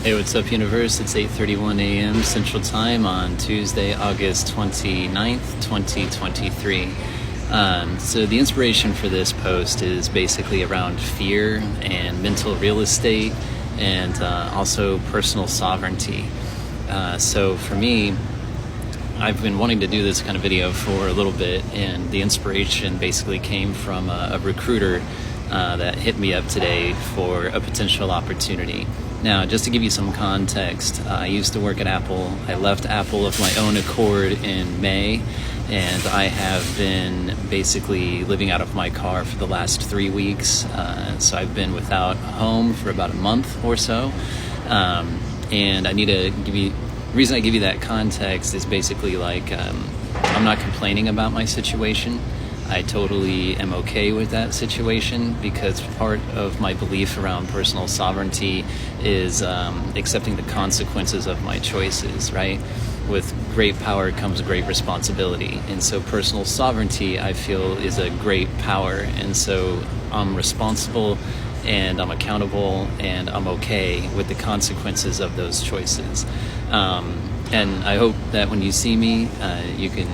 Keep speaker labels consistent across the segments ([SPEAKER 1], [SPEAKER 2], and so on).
[SPEAKER 1] Hey, what's up, universe? It's 8:31 a.m. Central Time on Tuesday, August 29th, 2023. So the inspiration for this post is basically around fear and mental real estate and also personal sovereignty. So for me, I've been wanting to do this kind of video for a little bit, and the inspiration basically came from a recruiter that hit me up today for a potential opportunity. Now, just to give you some context, I used to work at Apple. I left Apple of my own accord in May, and I have been basically living out of my car for the last 3 weeks. So I've been without a home for about a month or so. And I need to give you, the reason I give you that context is basically like, I'm not complaining about my situation. I totally am okay with that situation, because part of my belief around personal sovereignty is accepting the consequences of my choices, right? With great power comes great responsibility. And so personal sovereignty, I feel, is a great power. And so I'm responsible and I'm accountable and I'm okay with the consequences of those choices. And I hope that when you see me, you can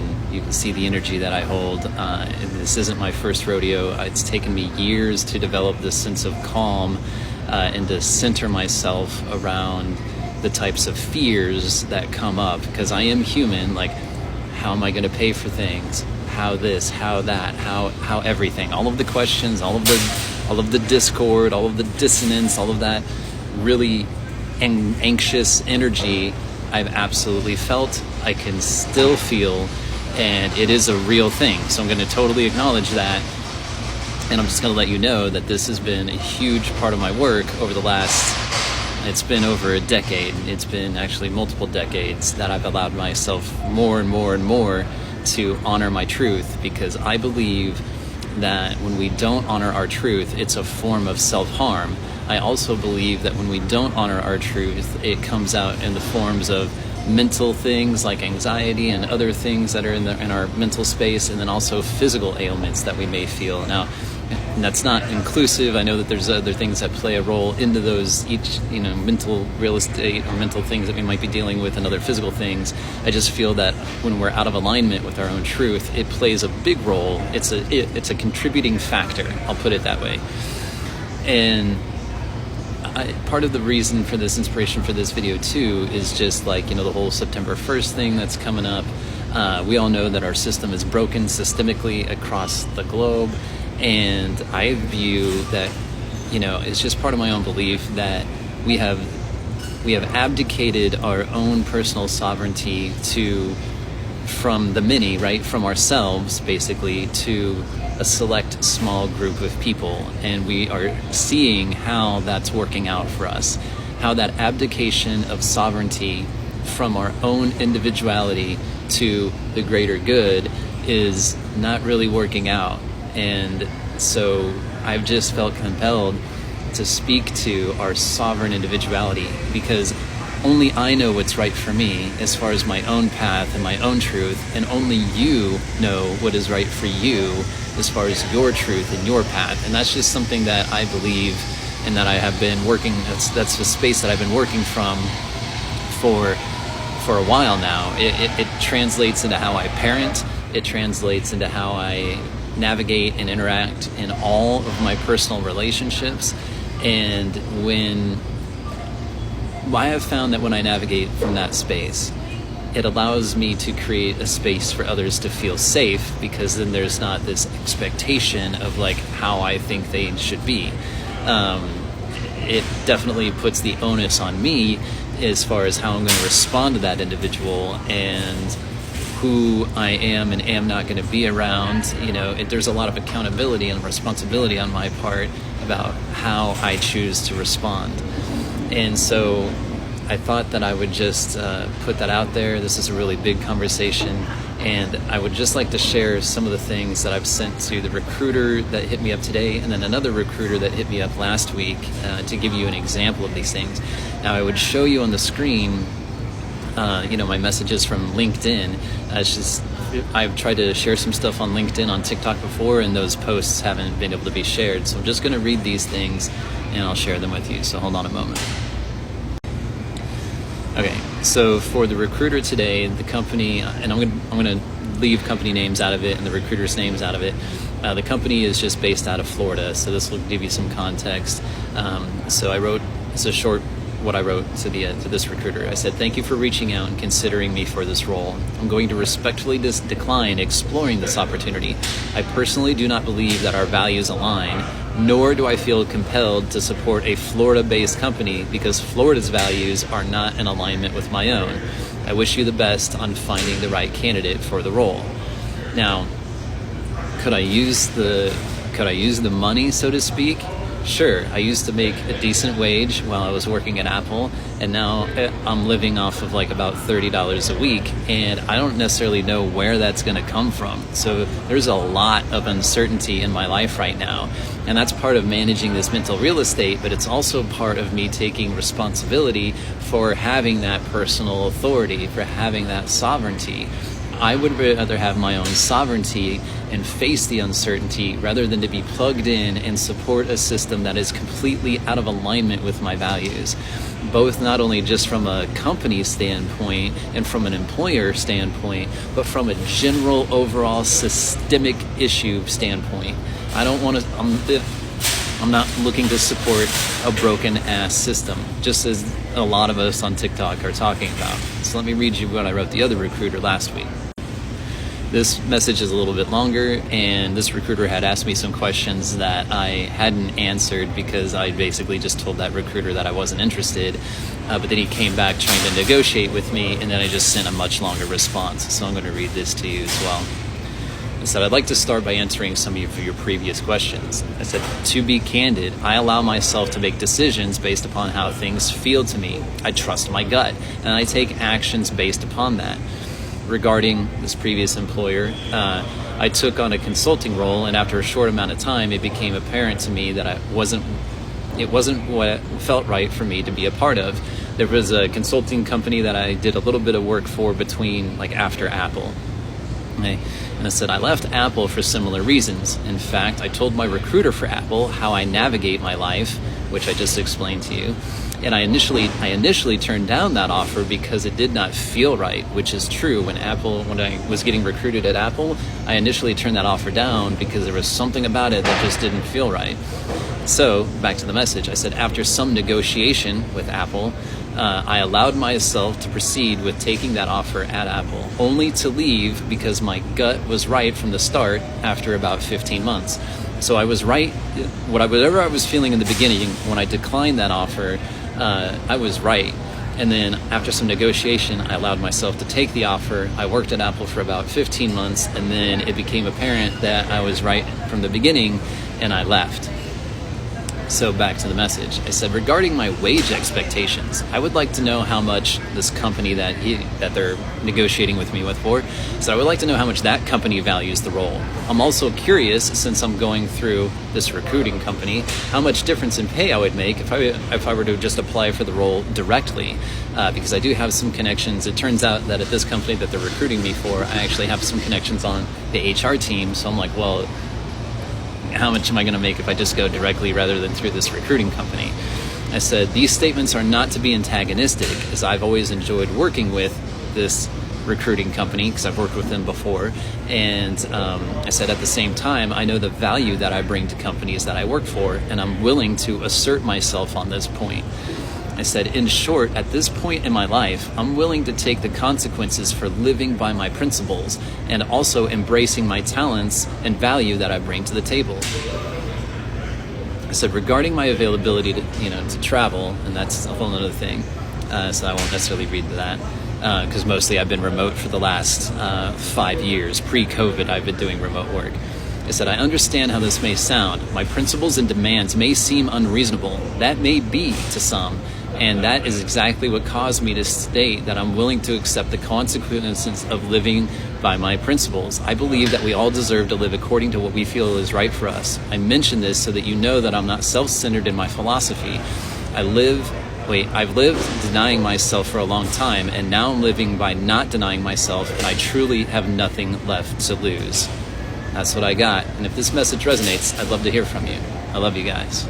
[SPEAKER 1] see the energy that I hold. This isn't my first rodeo. It's taken me years to develop this sense of calm and to center myself around the types of fears that come up, because I am human. Like, how am I going to pay for things? How this? How that? How everything? All of the questions, all of the discord, all of the dissonance, all of that really anxious energy I've absolutely felt, I can still feel, and it is a real thing. So I'm going to totally acknowledge that, and I'm just going to let you know that this has been a huge part of my work over the last, it's been over a decade. It's been actually multiple decades that I've allowed myself more and more and more to honor my truth, because I believe that when we don't honor our truth, it's a form of self-harm. I also believe that when we don't honor our truth, it comes out in the forms of mental things like anxiety and other things that are in our mental space, and then also physical ailments that we may feel. Now, that's not inclusive. I know that there's other things that play a role into those, each, mental real estate or mental things that we might be dealing with, and other physical things. I just feel that when we're out of alignment with our own truth, it plays a big role. It's a contributing factor, I'll put it that way. And part of the reason for this inspiration for this video too is just like, the whole September 1st thing that's coming up. We all know that our system is broken systemically across the globe, and I view that, it's just part of my own belief that we have abdicated our own personal sovereignty from the many, right, from ourselves basically, to a select small group of people. And we are seeing how that's working out for us, how that abdication of sovereignty from our own individuality to the greater good is not really working out. And so I've just felt compelled to speak to our sovereign individuality, because only I know what's right for me as far as my own path and my own truth, and only you know what is right for you as far as your truth and your path. And that's just something that I believe, and that I have been working, that's the space that I've been working from for a while now. It translates into how I parent. It translates into how I navigate and interact in all of my personal relationships. And I have found that when I navigate from that space, it allows me to create a space for others to feel safe, because then there's not this expectation of like how I think they should be. It definitely puts the onus on me as far as how I'm going to respond to that individual and who I am and am not going to be around. There's a lot of accountability and responsibility on my part about how I choose to respond. And so I thought that I would just put that out there. This is a really big conversation, and I would just like to share some of the things that I've sent to the recruiter that hit me up today, and then another recruiter that hit me up last week, to give you an example of these things. Now, I would show you on the screen my messages from LinkedIn. I've tried to share some stuff on LinkedIn, on TikTok before, and those posts haven't been able to be shared. So I'm just going to read these things and I'll share them with you. So hold on a moment. Okay, so for the recruiter today, the company, and I'm gonna leave company names out of it and the recruiter's names out of it. The company is just based out of Florida, so this will give you some context. So I wrote, it's a short what I wrote to this recruiter. I said, "Thank you for reaching out and considering me for this role. I'm going to respectfully decline exploring this opportunity. I personally do not believe that our values align, nor do I feel compelled to support a Florida-based company because Florida's values are not in alignment with my own. I wish you the best on finding the right candidate for the role." Now, could I use the money, so to speak? Sure, I used to make a decent wage while I was working at Apple, and now I'm living off of like about $30 a week, and I don't necessarily know where that's going to come from. So there's a lot of uncertainty in my life right now, and that's part of managing this mental real estate, but it's also part of me taking responsibility for having that personal authority, for having that sovereignty. I would rather have my own sovereignty and face the uncertainty rather than to be plugged in and support a system that is completely out of alignment with my values, both not only just from a company standpoint and from an employer standpoint, but from a general overall systemic issue standpoint. I'm not looking to support a broken ass system, just as a lot of us on TikTok are talking about. So let me read you what I wrote the other recruiter last week. This message is a little bit longer, and this recruiter had asked me some questions that I hadn't answered because I basically just told that recruiter that I wasn't interested. But then he came back trying to negotiate with me, and then I just sent a much longer response. So I'm going to read this to you as well. I said, "I'd like to start by answering some of your previous questions." I said, "To be candid, I allow myself to make decisions based upon how things feel to me. I trust my gut, and I take actions based upon that." Regarding this previous employer, I took on a consulting role, and after a short amount of time, it became apparent to me that it wasn't what felt right for me to be a part of. There was a consulting company that I did a little bit of work for after Apple. Okay. And I said, I left Apple for similar reasons. In fact, I told my recruiter for Apple how I navigate my life, which I just explained to you. And I initially turned down that offer because it did not feel right, which is true. When I was getting recruited at Apple, I initially turned that offer down because there was something about it that just didn't feel right. So, back to the message, I said, after some negotiation with Apple, I allowed myself to proceed with taking that offer at Apple, only to leave because my gut was right from the start after about 15 months. So I was right. Whatever I was feeling in the beginning when I declined that offer, I was right. And then after some negotiation, I allowed myself to take the offer. I worked at Apple for about 15 months, and then it became apparent that I was right from the beginning, and I left. So back to the message. I said, regarding my wage expectations, I would like to know how much this company that they're negotiating with me for. So I would like to know how much that company values the role. I'm also curious, since I'm going through this recruiting company, how much difference in pay I would make if I were to just apply for the role directly. Because I do have some connections. It turns out that at this company that they're recruiting me for, I actually have some connections on the HR team. So I'm like, well, how much am I going to make if I just go directly rather than through this recruiting company? I said, these statements are not to be antagonistic, as I've always enjoyed working with this recruiting company because I've worked with them before. And I said, at the same time, I know the value that I bring to companies that I work for, and I'm willing to assert myself on this point. I said, in short, at this point in my life, I'm willing to take the consequences for living by my principles and also embracing my talents and value that I bring to the table. I said, regarding my availability to travel, and that's a whole other thing, so I won't necessarily read that, because mostly I've been remote for the last 5 years. Pre-COVID, I've been doing remote work. I said, I understand how this may sound. My principles and demands may seem unreasonable. That may be to some. And that is exactly what caused me to state that I'm willing to accept the consequences of living by my principles. I believe that we all deserve to live according to what we feel is right for us. I mention this so that you know that I'm not self-centered in my philosophy. I've lived denying myself for a long time, and now I'm living by not denying myself, and I truly have nothing left to lose. That's what I got. And if this message resonates, I'd love to hear from you. I love you guys.